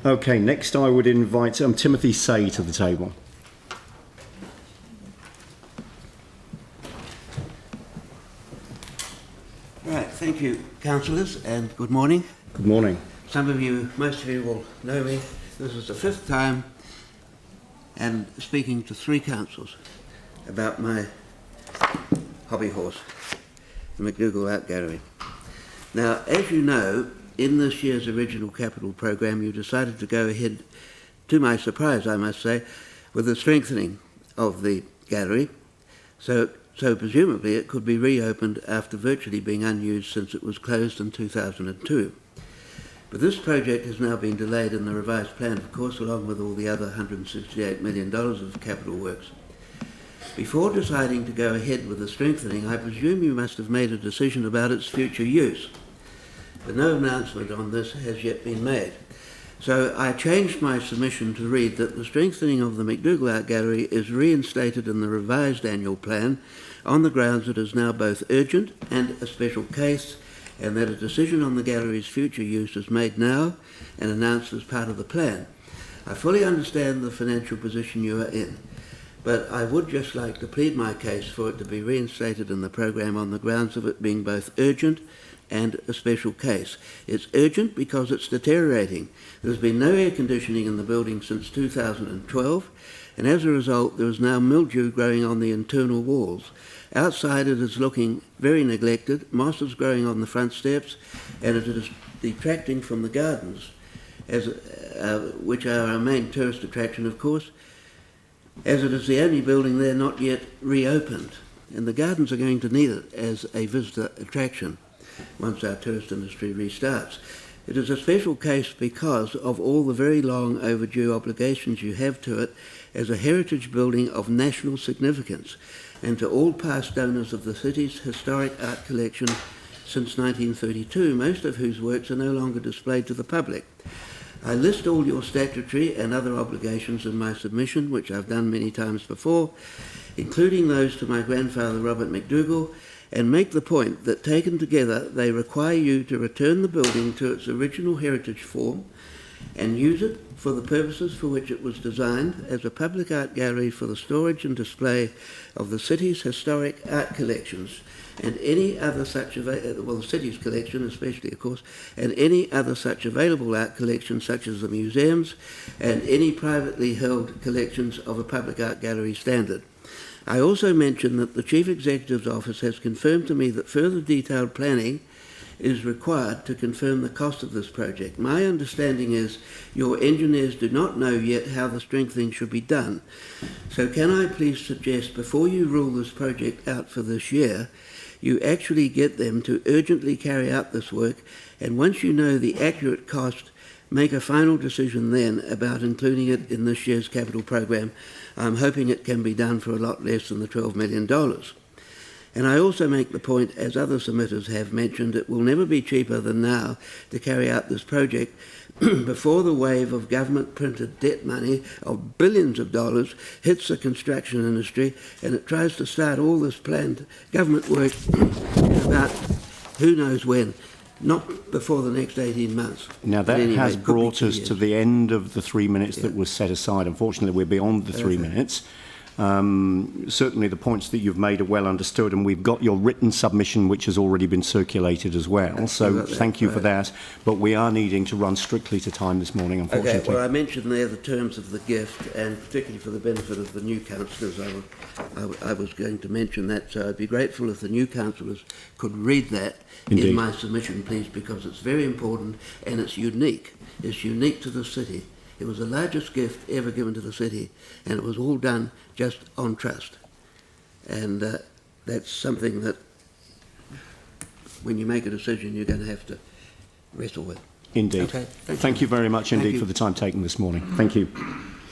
Okay, next I would invite Timothy Seay to the table. Right, thank you, councillors, and good morning. Good morning. Some of you, most of you will know me. This is the 5th time and speaking to 3 councils about my hobby horse, the McDougall Art Gallery. Now, as you know, in this year's original capital program, you decided to go ahead, to my surprise, I must say, with the strengthening of the gallery. So presumably it could be reopened after virtually being unused since it was closed in 2002. But this project has now been delayed in the revised plan, of course, along with all the other $168 million of capital works. Before deciding to go ahead with the strengthening, I presume you must have made a decision about its future use. But no announcement on this has yet been made. So I changed my submission to read that the strengthening of the McDougall Art Gallery is reinstated in the revised annual plan on the grounds it is now both urgent and a special case, and that a decision on the gallery's future use is made now and announced as part of the plan. I fully understand the financial position you are in, but I would just like to plead my case for it to be reinstated in the program on the grounds of it being both urgent and a special case. It's urgent because it's deteriorating. There's been no air conditioning in the building since 2012, and as a result there is now mildew growing on the internal walls. Outside it is looking very neglected, moss is growing on the front steps, and it is detracting from the gardens, which are our main tourist attraction, of course, as it is the only building there not yet reopened. And the gardens are going to need it as a visitor attraction once our tourist industry restarts. It is a special case because of all the very long overdue obligations you have to it as a heritage building of national significance, and to all past owners of the city's historic art collection since 1932, most of whose works are no longer displayed to the public. I list all your statutory and other obligations in my submission, which I've done many times before, including those to my grandfather Robert McDougall, and make the point that taken together they require you to return the building to its original heritage form and use it for the purposes for which it was designed, as a public art gallery for the storage and display of the city's historic art collections and any other such the city's collection especially, of course, and any other such available art collections such as the museums and any privately held collections of a public art gallery standard. I also mentioned that the Chief Executive's Office has confirmed to me that further detailed planning is required to confirm the cost of this project. My understanding is your engineers do not know yet how the strengthening should be done. So can I please suggest, before you rule this project out for this year, you actually get them to urgently carry out this work, and once you know the accurate cost, make a final decision then about including it in this year's capital program. I'm hoping it can be done for a lot less than the $12 million. And I also make the point, as other submitters have mentioned, it will never be cheaper than now to carry out this project before the wave of government-printed debt money of billions of dollars hits the construction industry and it tries to start all this planned government work about who knows when. Not before the next 18 months. Now that has brought us to the end of the 3 minutes that was set aside. Unfortunately, we're beyond the 3 minutes. Certainly the points that you've made are well understood, and we've got your written submission which has already been circulated as well, so thank you for that, but we are needing to run strictly to time this morning, unfortunately. Okay, well, I mentioned there the terms of the gift, and particularly for the benefit of the new councillors, I was going to mention that, so I'd be grateful if the new councillors could read that in my submission, please, because it's very important and it's unique. It's unique to the city. It was the largest gift ever given to the city, and it was all done just on trust. And that's something that, when you make a decision, you're going to have to wrestle with. Indeed. Okay, thank you very much indeed for the time taken this morning. Thank you.